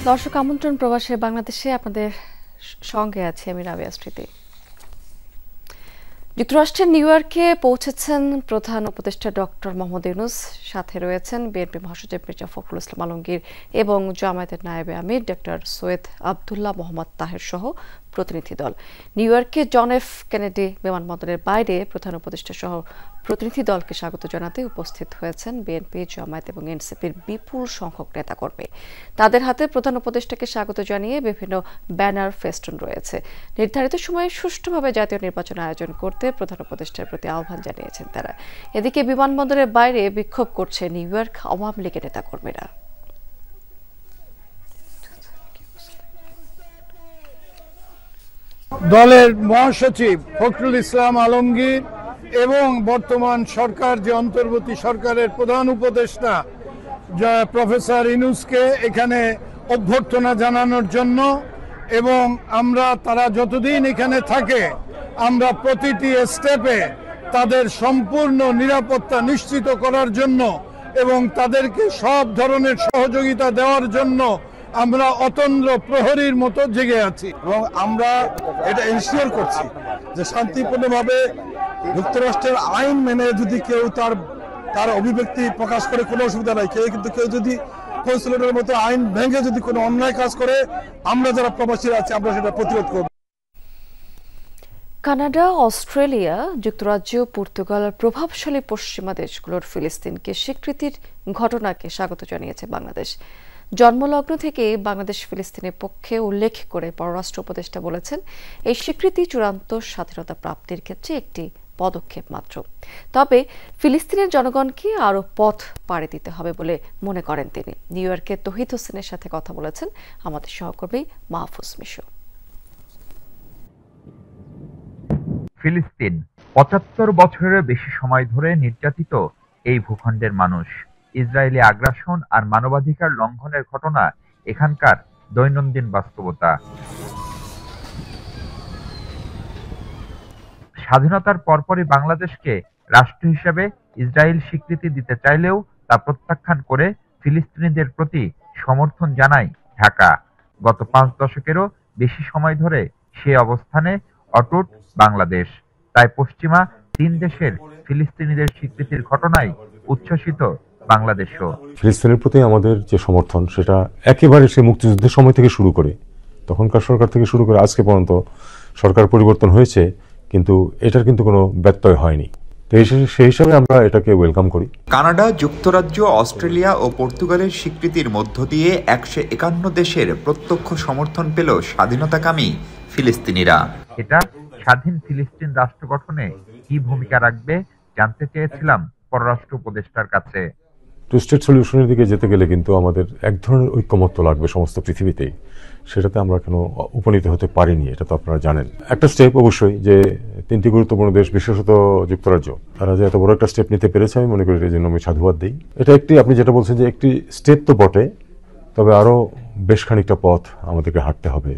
দর্শক আমন্ত্রণ প্রবাসে বাংলাদেশে আপনাদের সঙ্গে আছে আমি রাবিয়া স্মৃতি। যুক্তরাষ্ট্রের নিউ ইয়র্কে পৌঁছেছেন প্রধান উপদেষ্টা ডক্টর মোহাম্মদ ইউনূস, সাথে রয়েছেন বিএনপি মহাসচিব মির্জা ফখরুল ইসলাম আলমগীর এবং জামায়াতের নায়েবে আমির ডক্টর সৈয়দ আবদুল্লাহ মোহাম্মদ তাহের সহ প্রতিনিধি দল। নিউ ইয়র্কে জন এফ কেনেডি বিমানবন্দরের বাইরে প্রধান উপদেষ্টা সহ প্রতিনিধি দলকে স্বাগত জানাতে উপস্থিত হয়েছেন বিএনপি, জামায়াত এবং এনসিপির বিপুল সংখ্যক নেতাকর্মী। তাদের হাতে প্রধান উপদেষ্টাকে স্বাগত জানিয়ে বিভিন্ন ব্যানার, ফেস্টুন রয়েছে। নির্ধারিত সময়ে সুষ্ঠুভাবে জাতীয় নির্বাচন আয়োজন করতে প্রধান উপদেষ্টার প্রতি আহ্বান জানিয়েছেন তারা। এদিকে বিমানবন্দরের বাইরে বিক্ষোভ করছে নিউ ইয়র্ক আওয়ামী লীগের নেতাকর্মীরা। দলের মহাসচিব ফখরুল ইসলাম আলমগীর এবং বর্তমান সরকার যে অন্তর্বর্তী সরকারের প্রধান উপদেষ্টা প্রফেসর ইউনূসকে এখানে অভ্যর্থনা জানানোর জন্য, এবং আমরা তারা যতদিন এখানে থাকে আমরা প্রতিটি স্টেপে তাদের সম্পূর্ণ নিরাপত্তা নিশ্চিত করার জন্য এবং তাদেরকে সব ধরনের সহযোগিতা দেওয়ার জন্য আমরা অতন্দ্র প্রহরীর মতো জেগে আছি এবং আমরা এটা এনশিওর করছি যে শান্তিপূর্ণভাবে যুক্তরাষ্ট্রের আইন মেনে যদি কেউ তার অভিব্যক্তি প্রকাশ করে কোনো অসুবিধা নাই, কিন্তু কেউ যদি কনসুলেটের মতো আইন ভেঙে যদি কোনো অন্যায় কাজ করে আমরা যারা প্রবাসীরা আছি আমরা সেটা প্রতিরোধ করব। কানাডা, অস্ট্রেলিয়া, যুক্তরাজ্য, পর্তুগাল প্রভাবশালী পশ্চিমা দেশগুলোর ফিলিস্তিনকে স্বীকৃতির ঘটনাকে স্বাগত জানিয়েছে বাংলাদেশ। জন্মলগ্ন থেকে বাংলাদেশ ফিলিস্তিনের পক্ষে উল্লেখ করে পররাষ্ট্র উপদেষ্টা বলেছেন, এই স্বীকৃতি চূড়ান্ত স্বাধীনতা প্রাপ্তির ক্ষেত্রে একটি পদক্ষেপ মাত্র। তবে ফিলিস্তিনের জনগণকে আরও পথ পাড়ি দিতে হবে বলে মনে করেন তিনি। নিউ ইয়র্কে তৌহিদ হোসেনের সাথে কথা বলেছেন আমাদের সহকর্মী মাহফুজ মিশু। ফিলিস্তিন ৭৫ বছরের বেশি সময় ধরে নির্যাতিত এই ভূখণ্ডের মানুষ। ইসরায়েলি আগ্রাসন আর মানবাধিকার লঙ্ঘনের ঘটনা এখানকার দৈনন্দিন বাস্তবতা। স্বাধীনতার পরপরই বাংলাদেশকে রাষ্ট্র হিসেবে ইসরায়েল স্বীকৃতি দিতে চাইলেও তা প্রত্যাখ্যান করে ফিলিস্তিনিদের প্রতি সমর্থন জানায় ঢাকা। গত ৫ দশকেরও বেশি সময় ধরে সে অবস্থানে অটুট বাংলাদেশ। তাই পশ্চিমা ৩ দেশের ফিলিস্তিনিদের স্বীকৃতির ঘটনায় উচ্ছ্বসিত বাংলাদেশও। ফিলিস্তিনের প্রতি আমাদের যে সমর্থন সেটা একেবারে সে মুক্তিযুদ্ধের সময় থেকে শুরু করে, তখনকার সরকার থেকে শুরু করে আজকে পর্যন্ত সরকার পরিবর্তন হয়েছে, কিন্তু এটার কিন্তু কোনো ব্যত্যয় হয়নি। তো সেই হিসাবে আমরা এটাকে ওয়েলকাম করি। কানাডা, যুক্তরাজ্য, অস্ট্রেলিয়া ও পর্তুগালের স্বীকৃতির মধ্য দিয়ে ১৫১ দেশের প্রত্যক্ষ সমর্থন পেল স্বাধীনতাকামী ফিলিস্তিনিরা। এটা স্বাধীন ফিলিস্তিন রাষ্ট্র গঠনে কি ভূমিকা রাখবে জানতে চেয়েছিলাম পররাষ্ট্র উপদেষ্টার কাছে। টু স্টেট সলিউশনের দিকে যেতে গেলে কিন্তু আমাদের এক ধরনের ঐক্যমত্য লাগবে সমস্ত পৃথিবীতেই। সেটাতে আমরা কেন উপনীত হতে পারিনি, এটা তো আপনারা জানেন। একটা স্টেপ অবশ্যই যে 3টি গুরুত্বপূর্ণ দেশ, বিশেষত যুক্তরাজ্য, তারা যে এত বড় একটা স্টেপ নিতে পেরেছে আমি মনে করি এর জন্য আমি সাধুবাদ দিই। এটা একটি, আপনি যেটা বলছেন যে একটি স্টেপ তো বটে, তবে আরো বেশ খানিকটা পথ আমাদেরকে হাঁটতে হবে।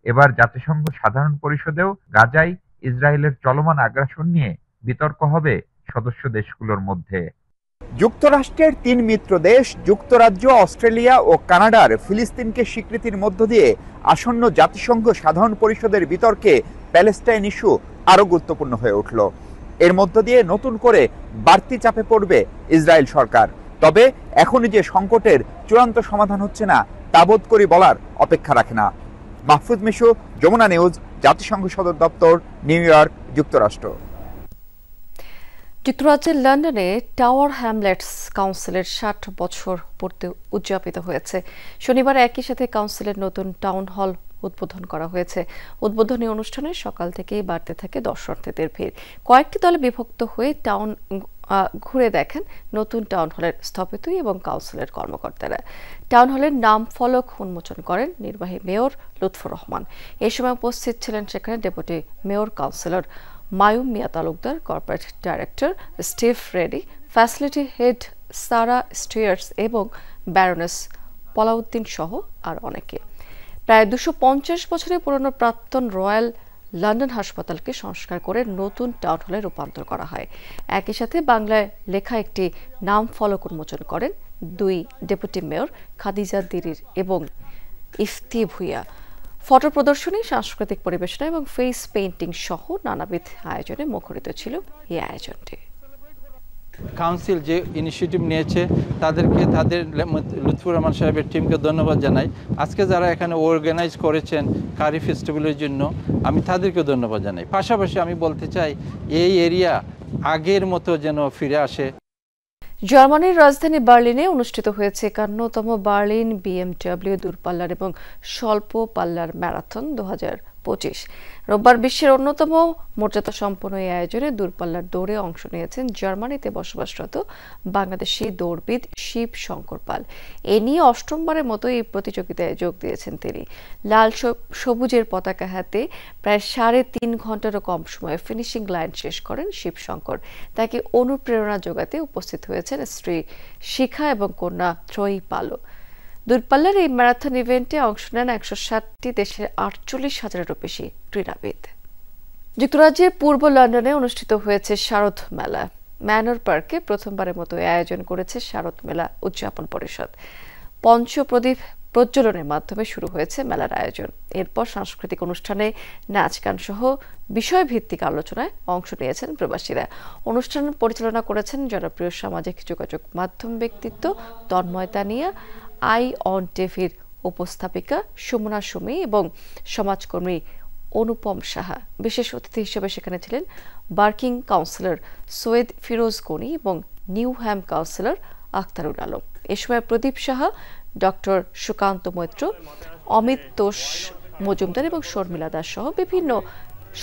এবার জাতিসংঘ সাধারণ পরিষদেও গাজায় ইসরায়েলের চলমান আগ্রাসন নিয়ে বিতর্ক হবে সদস্য দেশগুলোর মধ্যে। যুক্তরাষ্ট্রের 3 মিত্র দেশ যুক্তরাজ্য, অস্ট্রেলিয়া ও কানাডার ফিলিস্তিনকে স্বীকৃতির মধ্য দিয়ে আসন্ন জাতিসংঘ সাধারণ পরিষদের বিতর্কে প্যালেস্টাইন ইস্যু আরও গুরুত্বপূর্ণ হয়ে উঠল। এর মধ্য দিয়ে নতুন করে বাড়তি চাপে পড়বে ইসরায়েল সরকার। তবে এখনই যে সংকটের চূড়ান্ত সমাধান হচ্ছে না তা বোধ করি বলার অপেক্ষা রাখে না। মাহফুজ মিশু, যমুনা নিউজ, জাতিসংঘ সদর দপ্তর, নিউ ইয়র্ক, যুক্তরাষ্ট্র। যুক্তরাজ্যের লন্ডনে টাওয়ার হ্যামলেটস কাউন্সিলের ৬০ বছর পূর্তি উদযাপিত হয়েছে। শনিবার একই সাথে কাউন্সিলের নতুন টাউন হল উদ্বোধন করা হয়েছে। উদ্বোধনী অনুষ্ঠানে সকাল থেকেই বাড়তে থাকে দর্শনার্থীদের ভিড়। কয়েকটি দলে বিভক্ত হয়ে টাউন ঘুরে দেখেন নতুন টাউন হলের স্থপতি এবং কাউন্সিলের কর্মকর্তারা। টাউন হলের নাম ফলক উন্মোচন করেন নির্বাহী মেয়র লুৎফর রহমান। এ সময় উপস্থিত ছিলেন সেখানে deputy mayor councillor Mayum Mia Talukdar, corporate director Steve Reddy, facility head Sarah Stuarts এবং ব্যারোনেস পলাউদ্দিন সহ আর অনেকে। প্রায় 250 বছরের পুরনো প্রাক্তন রয়্যাল লন্ডন হাসপাতালকে সংস্কার করে নতুন টাউন হলে রূপান্তর করা হয়। একই সাথে বাংলায় লেখা একটি নাম ফলক উন্মোচন করেন 2 ডেপুটি মেয়র খাদিজা দিরির এবং ইফতি ভুইয়া। ফটো প্রদর্শনী, সাংস্কৃতিক পরিবেশনা এবং ফেস পেইন্টিং সহ নানাবিধ আয়োজনে মুখরিত ছিল এই আয়োজনটি। কাউন্সিল যে ইনিশিয়েটিভ নিয়েছে তাদেরকে, তাদের লুৎফুর রহমান সাহেবের টিমকে ধন্যবাদ জানাই। আজকে যারা এখানে অর্গানাইজ করেছেন কারি ফেস্টিভ্যালের জন্য, আমি তাদেরকে ধন্যবাদ জানাই। পাশাপাশি আমি বলতে চাই এই এরিয়া আগের মতো যেন ফিরে আসে। জার্মানির রাজধানী বার্লিনে অনুষ্ঠিত হয়েছে 51তম বার্লিন BMW দূরপাল্লার এবং স্বল্প পাল্লার ম্যারাথন 2025। রোববার বিশ্বের অন্যতম মর্যাদা সম্পন্ন এই আয়োজনে দূরপাল্লার দৌড়ে অংশ নিয়েছেন জার্মানিতে বসবাসরত বাংলাদেশি দৌড়বিদ শিব শঙ্কর পাল। এ নিয়ে অষ্টমবারের মতো এই প্রতিযোগিতায় যোগ দিয়েছেন তিনি। লাল সবুজের পতাকা হাতে প্রায় 3.5 ঘন্টারও কম সময়ে ফিনিশিং লাইন শেষ করেন শিব শঙ্কর। তাকে অনুপ্রেরণা যোগাতে উপস্থিত হয়েছেন স্ত্রী শিখা এবং কন্যা ত্রয়ী পালও। দূরপাল্লার এই ম্যারাথন ইভেন্টে অংশ নেন 160টি দেশের 48,000-এরও বেশি ক্রীড়াবিদ। যুক্তরাজ্যের পূর্ব লন্ডনে অনুষ্ঠিত হয়েছে শারদ মেলা। ম্যানর পার্কে প্রথমবারের মতো আয়োজন করেছে শারদ মেলা উদযাপন পরিষদ। পঞ্চপ্রদীপ প্রজ্বলনের মাধ্যমে শুরু হয়েছে মেলার আয়োজন। এরপর সাংস্কৃতিক অনুষ্ঠানে নাচ গান সহ বিষয়ভিত্তিক আলোচনায় অংশ নিয়েছেন প্রবাসীরা। অনুষ্ঠান পরিচালনা করেছেন জনপ্রিয় সামাজিক যোগাযোগ মাধ্যম ব্যক্তিত্ব তন্ময় তানিয়া, আই অন টিভির উপস্থাপিকা সুমনা সুমি এবং সমাজকর্মী অনুপম সাহা। বিশেষ অতিথি হিসেবে সেখানে ছিলেন বার্কিং কাউন্সিলর সৈয়দ ফিরোজ গনি এবং নিউহ্যাম কাউন্সিলর আখতারুল আলম। এ সময় প্রদীপ সাহা, ডক্টর সুকান্ত মৈত্র, অমিত তোষ মজুমদার এবং শর্মিলা দাস সহ বিভিন্ন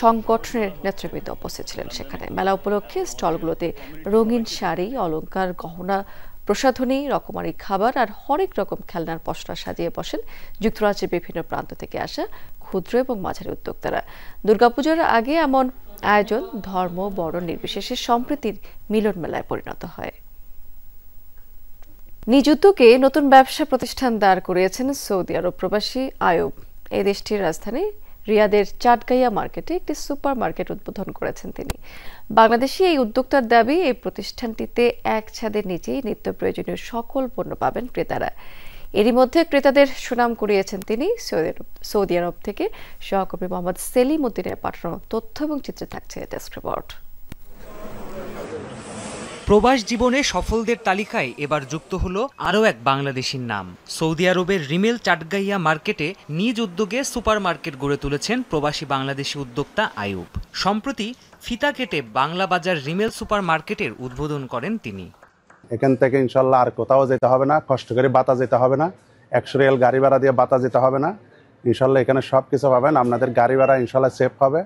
সংগঠনের নেতৃবৃন্দ উপস্থিত ছিলেন সেখানে। মেলা উপলক্ষে স্টলগুলোতে রঙিন শাড়ি, অলংকার, গহনা, প্রসাধনী, রকমারি খাবার আর হরেক রকম খেলনার পসরা সাজিয়ে বসেন যুক্তরাজ্যের বিভিন্ন প্রান্ত থেকে আসা ক্ষুদ্র এবং মাঝারি উদ্যোক্তারা। দুর্গাপূজার আগে এমন আয়োজন ধর্ম বর্ণ নির্বিশেষে সম্প্রীতির মিলন মেলায় পরিণত হয়। নিজ উদ্যোগে নতুন ব্যবসা প্রতিষ্ঠান দাঁড় করিয়েছেন সৌদি আরব প্রবাসী আয়ুব। এই দেশটির রাজধানী রিয়াদের চাটগাইয়া মার্কেটে একটি সুপার মার্কেট উদ্বোধন করেছেন তিনি। বাংলাদেশি এই উদ্যোক্তার দাবি, এই প্রতিষ্ঠানটিতে এক ছাদের নিচেই নিত্য প্রয়োজনীয় সকল পণ্য পাবেন ক্রেতারা। এরই মধ্যে ক্রেতাদের সুনাম কুড়িয়েছেন তিনি। সৌদি আরব থেকে সহকর্মী মোহাম্মদ সেলিম উদ্দিনের পাঠানো তথ্য এবং চিত্রে থাকছে ডেস্ক রিপোর্ট। প্রবাস জীবনে সফলদের তালিকায় এবার যুক্ত হলো আরও এক বাংলাদেশির নাম। সৌদি আরবের রিমেল চাটগাইয়া মার্কেটে নিজ উদ্যোগে সুপার মার্কেট গড়ে তুলেছেন প্রবাসী বাংলাদেশি উদ্যোক্তা আয়ুব। সম্প্রতি ফিতা কেটে বাংলা বাজার রিমেল সুপার মার্কেটের উদ্বোধন করেন তিনি। এখান থেকে ইনশাল্লাহ আর কোথাও যেতে হবে না, কষ্ট করে বাতা যেতে হবে না, 100 রিয়াল গাড়ি ভাড়া দিয়ে বাতা যেতে হবে না। ইনশাল্লাহ এখানে সব কিছু পাবেন, আপনাদের গাড়ি ভাড়া ইনশাল্লাহ সেফ হবে।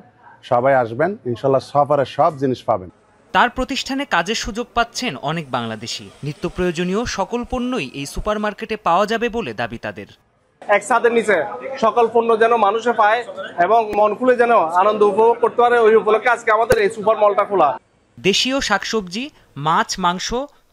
সবাই আসবেন, ইনশাল্লাহ সফরে সব জিনিস পাবেন। তার প্রতিষ্ঠানে কাজের সুযোগ পাচ্ছেন অনেক বাংলাদেশি। নিত্য প্রয়োজনীয় সকল পণ্যই এই সুপার মার্কেটে পাওয়া যাবে বলে দাবি তাদের। এক ছাদের নিচে সকল পণ্য যেন মানুষে পায় এবং মন খুলে যেন আনন্দ উপভোগ করতে পারে, ওই উপলক্ষে আজকে আমাদের এই সুপার মলটা খোলা। দেশীয় শাকসবজি, মাছ, মাংস,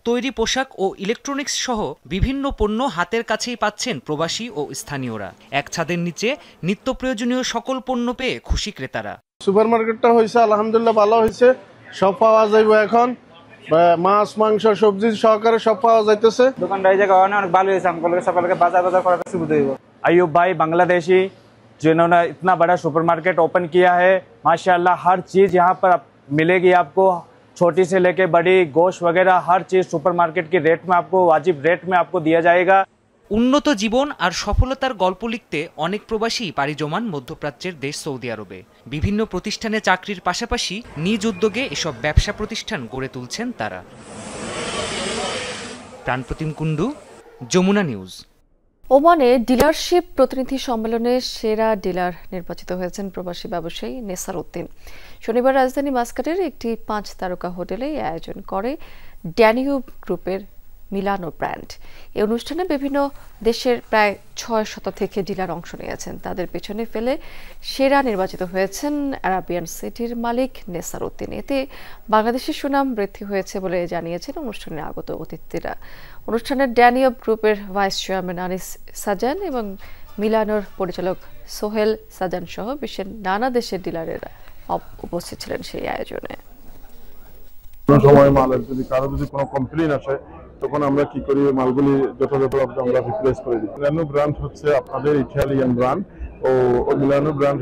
তৈরি পোশাক ও ইলেকট্রনিক্স সহ বিভিন্ন পণ্য হাতের কাছেই পাচ্ছেন প্রবাসী ও স্থানীয়রা। এক ছাদের নিচে নিত্য প্রয়োজনীয় সকল পণ্য পেয়ে খুশি ক্রেতারা। সুপার মার্কেটটা হয়েছে আলহামদুলিল্লাহ ভালো হয়েছে, সব পাওয়া যাইব এখন, মাছ মাংস সবজি সহকারে সব পাওয়া যাইতেছে। দোকানটা এই জায়গায় অনেক ভালো হয়েছে, আমাকে সকলকে বাজার করার সুবিধা হইব। अयूब भाई बांग्लादेशी जिन्होंने इतना बड़ा सुपर मार्केट ओपन किया है, माशाल्लाह हर चीज़ यहाँ पर मिलेगी आपको, छोटी से लेके बड़ी, गोश्त वगैरह हर चीज़ सुपर मार्केट की रेट में आपको, वाजिब रेट में आपको दिया जाएगा। উন্নত জীবন আর সফলতার গল্প লিখতে অনেক প্রবাসী পাড়ি জমান মধ্যপ্রাচ্যের দেশ সৌদি আরবে। বিভিন্ন প্রতিষ্ঠানে চাকরির পাশাপাশি নিজ উদ্যোগে এসব ব্যবসা প্রতিষ্ঠান গড়ে তুলছেন তারা। প্রাণপ্রতিম কুণ্ডু, যমুনা নিউজ। ওমানে ডিলারশিপ প্রতিনিধি সম্মেলনে সেরা ডিলার নির্বাচিত হয়েছেন প্রবাসী ব্যবসায়ী নেসার উদ্দিন। শনিবার রাজধানী মাস্কাটের একটি 5 তারকা হোটেলে আয়োজন করে ড্যানিউব গ্রুপের মিলানো ব্র্যান্ড। এই অনুষ্ঠানে বিভিন্ন দেশের প্রায় 600 থেকে ডিলার অংশ নিয়েছেন। তাদের পেছনে ফেলে সেরা নির্বাচিত হয়েছেন আরাবিয়ান সিটির মালিক নেসার উদ্দিন। এতে বাংলাদেশের সুনাম বৃদ্ধি হয়েছে বলে জানিয়েছেন অনুষ্ঠানে আগত অতিথিরা। অনুষ্ঠানে ড্যানিউব গ্রুপের ভাইস চেয়ারম্যান আনিস সাজান এবং মিলানোর পরিচালক সোহেল সাজান সহ বিশ্বের নানা দেশের ডিলারেরা উপস্থিত ছিলেন সেই আয়োজনে। কোনো সময় মালের যদি কারো কোনো কমপ্লেইন আসে তখন আমরা কি করি, মালগুলি যথাযথভাবে আমরা রিপ্লেস করে দিই। মিলানো ব্র্যান্ড হচ্ছে আপনাদের ইটালিয়ান ব্র্যান্ড, ও মিলানো ব্র্যান্ড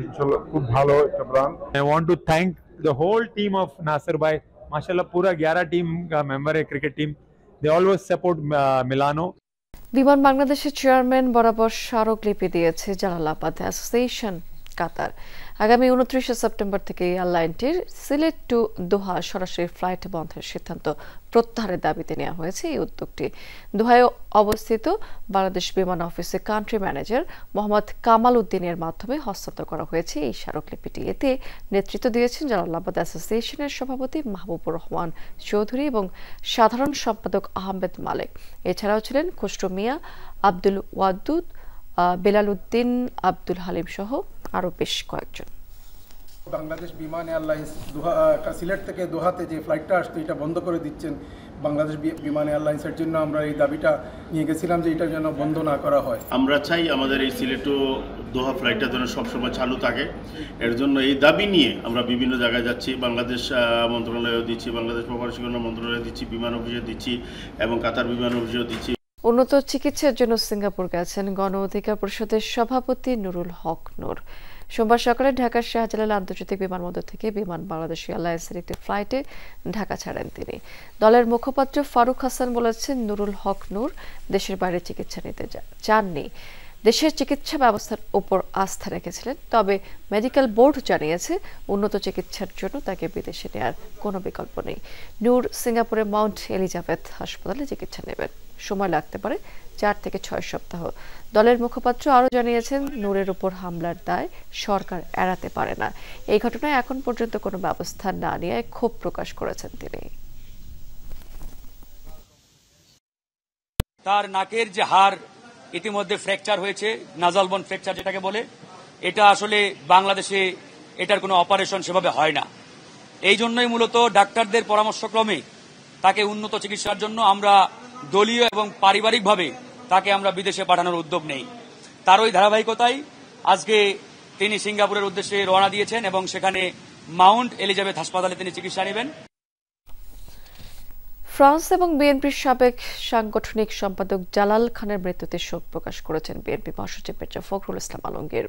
খুব ভালো একটা brand. I want to thank the whole team of Nasir bhai. Mashallah, पूरा 11 टीम का मेंबर है cricket team. They always support Milano. বিমান বাংলাদেশের চেয়ারম্যান বরাবর স্মারকলিপি দিয়েছে জালালাবাদ অ্যাসোসিয়েশন কাতার। আগামী 29 সেপ্টেম্বর থেকে এয়ারলাইনটির সিলেট টু দোহা সরাসরি ফ্লাইট বন্ধের সিদ্ধান্ত প্রত্যাহারের দাবিতে নেওয়া হয়েছে এই উদ্যোগটি। দোহায় অবস্থিত বাংলাদেশ বিমান অফিসের কান্ট্রি ম্যানেজার মোহাম্মদ কামাল উদ্দিনের মাধ্যমে হস্তান্তর করা হয়েছে এই স্মারকলিপিটি। এতে নেতৃত্ব দিয়েছেন জালালাবাদ অ্যাসোসিয়েশনের সভাপতি মাহবুবুর রহমান চৌধুরী এবং সাধারণ সম্পাদক আহমেদ মালেক। এছাড়াও ছিলেন খসরু মিয়া, আব্দুল ওয়াদুদ, বেলাল উদ্দিন, আব্দুল হালিম সহ আরো বেশ কয়েকজন। বাংলাদেশ বিমান এয়ারলাইন্স সিলেট থেকে দোহাতে যে ফ্লাইটটা আসতো এটা বন্ধ করে দিচ্ছেন। বাংলাদেশ বিমান এয়ারলাইন্সের জন্য আমরা এই দাবিটা নিয়ে গেছিলাম যে এটা যেন বন্ধ না করা হয়। আমরা চাই আমাদের এই সিলেট টু দোহা ফ্লাইটটা যেন সবসময় চালু থাকে। এর জন্য এই দাবি নিয়ে আমরা বিভিন্ন জায়গায় যাচ্ছি, বাংলাদেশ মন্ত্রণালয়েও দিচ্ছি, বাংলাদেশ প্রবাসী কল্যাণ মন্ত্রণালয়ে দিচ্ছি, বিমান অফিসে দিচ্ছি এবং কাতার বিমান অফিসেও দিচ্ছি। উন্নত চিকিৎসার জন্য সিঙ্গাপুর গেছেন গণ অধিকার পরিষদের সভাপতি নুরুল হক নূর। সোমবার সকালে ঢাকার শাহজালাল আন্তর্জাতিক বিমানবন্দর থেকে বিমান বাংলাদেশ এয়ারলাইন্সের একটি ফ্লাইটে ঢাকা ছাড়েন তিনি। দলের মুখপাত্র ফারুক হাসান বলেছেন, নুরুল হক নূর দেশের বাইরে চিকিৎসা নিতে চাননি, দেশের চিকিৎসা ব্যবস্থার উপর আস্থা রেখেছিলেন। তবে মেডিকেল বোর্ড জানিয়েছে উন্নত চিকিৎসার জন্য তাকে বিদেশে নেওয়ার কোনো বিকল্প নেই। নূর সিঙ্গাপুরের মাউন্ট এলিজাবেথ হাসপাতালে চিকিৎসা নেবেন, সময় লাগতে পারে 4 থেকে 6 সপ্তাহ। দলের মুখপাত্র আরও জানিয়েছেন, নূরের উপর হামলার দায় সরকার এড়াতে পারে না। এই ঘটনায় এখন পর্যন্ত কোনো ব্যবস্থা না নিয়ে ক্ষোভ প্রকাশ করেছেন তিনি। তার নাকের যে হাড় ইতিমধ্যে ফ্র্যাকচার হয়েছে, নাজাল বোন ফ্র্যাকচার যেটাকে বলে, এটা আসলে বাংলাদেশে এটার কোনো অপারেশন সেভাবে হয় না। এই জন্যই মূলত ডাক্তারদের পরামর্শক্রমে তাকে উন্নত চিকিৎসার জন্য আমরা দলীয় এবং পারিবারিকভাবে তাকে আমরা বিদেশে পাঠানোর উদ্যোগ নেই। তার ওই ধারাবাহিকতায় আজকে তিনি সিঙ্গাপুরের উদ্দেশ্যে রওনা দিয়েছেন এবং সেখানে মাউন্ট এলিজাবেথ হাসপাতালে তিনি চিকিৎসা নেবেন। ফ্রান্স এবং বিএনপির সাবেক সাংগঠনিক সম্পাদক জালাল খানের মৃত্যুতে শোক প্রকাশ করেছেন বিএনপি মহাসচিব মির্জা ফখরুল ইসলাম আলমগীর।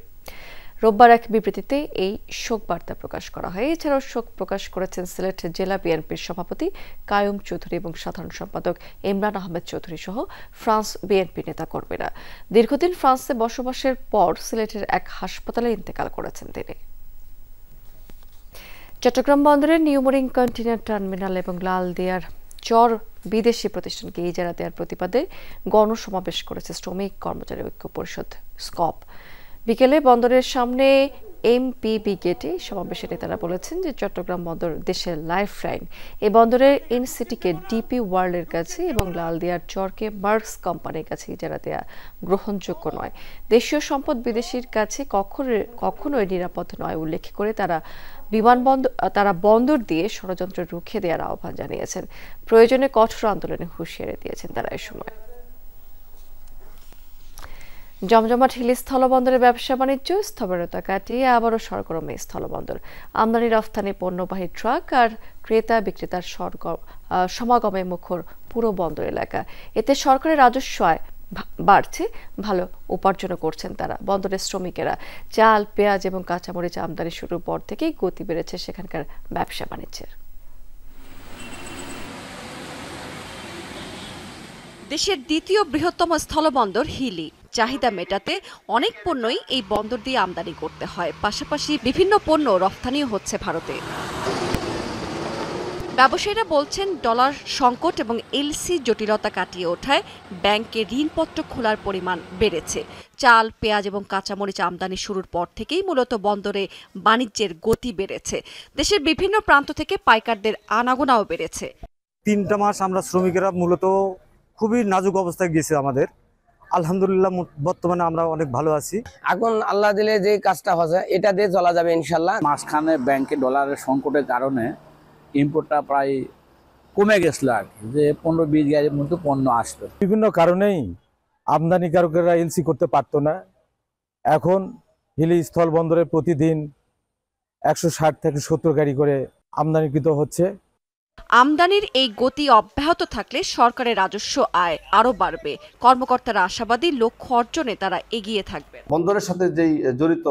রোববার এক বিবৃতিতে এই শোক বার্তা প্রকাশ করা হয়। এছাড়াও শোক প্রকাশ করেছেন সিলেট জেলা বিএনপির সভাপতি কায়ুম চৌধুরী এবং সাধারণ সম্পাদক ইমরান আহমেদ চৌধুরী সহ ফ্রান্স বিএনপি নেতাকর্মীরা। দীর্ঘদিন ফ্রান্সে বসবাসের পর সিলেটের এক হাসপাতালে ইন্তেকাল করেছেন তিনি। চট্টগ্রাম বন্দরের নিউমরিং কন্টেইনার টার্মিনাল এবং লালদিয়ার চর বিদেশি প্রতিষ্ঠানকে ইজারা দেওয়ার প্রতিবাদে গণসমাবেশ করেছে শ্রমিক কর্মচারী ঐক্য পরিষদ স্কপ। বিকেলে বন্দরের সামনে এমপিবি গেটে সমাবেশে নেতারা বলেছেন যে চট্টগ্রাম বন্দর দেশের লাইফলাইন। এই বন্দরের ইনসিটিকে ডিপি ওয়ার্ল্ডের কাছে এবং লালদিয়ার চরকে মার্কস কোম্পানির কাছে ইজারা দেওয়া গ্রহণযোগ্য নয়। দেশীয় সম্পদ বিদেশির কাছে কখনোই নিরাপদ নয় উল্লেখ করে তারা বন্দর দিয়ে ষড়যন্ত্র রুখে দেওয়ার আহ্বান জানিয়েছেন। প্রয়োজনে কঠোর আন্দোলনে হুঁশিয়ারি দিয়েছেন তারা এ সময়। জমজমাট হিলি স্থলবন্দরের ব্যবসা বাণিজ্য স্থবিরতা কাটিয়ে আবারও সরগরমে স্থলবন্দর। আমদানি রফতানি পণ্যবাহী ট্রাক আর ক্রেতা বিক্রেতার সমাগমে মুখর পুরো বন্দর এলাকা। এতে সরকারের রাজস্ব আয় বাড়ছে, ভালো উপার্জনও করছেন তারা। বন্দরের শ্রমিকেরা চাল, পেঁয়াজ এবং কাঁচামরিচ আমদানি শুরুর পর থেকেই গতি বেড়েছে সেখানকার ব্যবসা বাণিজ্যের। দেশের দ্বিতীয় বৃহত্তম স্থলবন্দর হিলি। চাহিদা মেটাতে অনেক পণ্যই এই বন্দর দিয়ে আমদানি করতে হয়, পাশাপাশি বিভিন্ন পণ্য রপ্তানিও হচ্ছে ভারতে। ব্যবসায়ীরা বলছেন, ডলার সংকট এবং এলসি জটিলতা কাটিয়ে ওঠায় ব্যাংকে ঋণপত্র খোলার পরিমাণ বেড়েছে। চাল, পেঁয়াজ এবং কাঁচামরিচ আমদানি শুরুর পর থেকেই মূলত বন্দরে বাণিজ্যের গতি বেড়েছে। দেশের বিভিন্ন প্রান্ত থেকে পাইকারদের আনাগোনাও বেড়েছে। 3টা মাস আমরা শ্রমিকেরা মূলত খুবই নাজুক অবস্থায় গেছে আমাদের। আলহামদুলিল্লাহ বর্তমানে আমরা অনেক ভালো আছি। এখন আল্লাহ দিলে যে কাজটা হচ্ছে এটা দিয়ে চলা যাবে ইনশাল্লাহ। মাঝখানে ব্যাংকে ডলারের সংকটের কারণে ইম্পোর্টটা প্রায় কমে গেছিল আর কি, যে 15-20 গাড়ির মতো পণ্য আসতো। বিভিন্ন কারণেই আমদানিকারকেরা এলসি করতে পারতো না। এখন হিলি স্থল বন্দরে প্রতিদিন 160 থেকে 70 গাড়ি করে আমদানিকৃত হচ্ছে। আমদানির এই গতি অব্যাহত থাকলে সরকারের রাজস্ব আয় আরও বাড়বে। কর্মকর্তারা আশাবাদী লক্ষ্য অর্জনে তারা এগিয়ে থাকবে। বন্দরের সাথে যেই জড়িত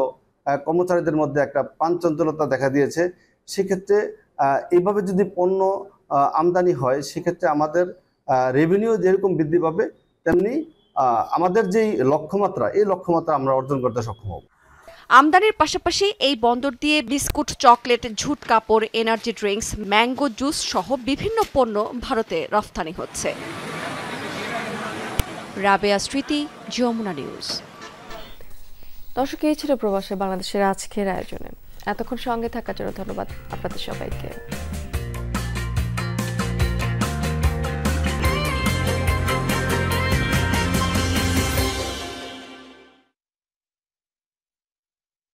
কর্মচারীদের মধ্যে একটা প্রাণচঞ্চলতা দেখা দিয়েছে। সেক্ষেত্রে এইভাবে যদি পণ্য আমদানি হয় সেক্ষেত্রে আমাদের রেভিনিউ যেরকম বৃদ্ধি পাবে তেমনি আমাদের যেই লক্ষ্যমাত্রা এই লক্ষ্যমাত্রা আমরা অর্জন করতে সক্ষম হব। আমদানির পাশাপাশি এই বন্দর দিয়ে বিস্কুট, চকলেট, ঝুট কাপড়, এনার্জি ড্রিঙ্কস, ম্যাঙ্গো জুস সহ বিভিন্ন পণ্য ভারতে রফতানি হচ্ছে। রাবেয়া স্মৃতি, যমুনা নিউজ। দর্শক, এই ছিল প্রবাসে বাংলাদেশের আজকের আয়োজনে। এতক্ষণ সঙ্গে থাকার জন্য ধন্যবাদ আপনাদের সবাইকে।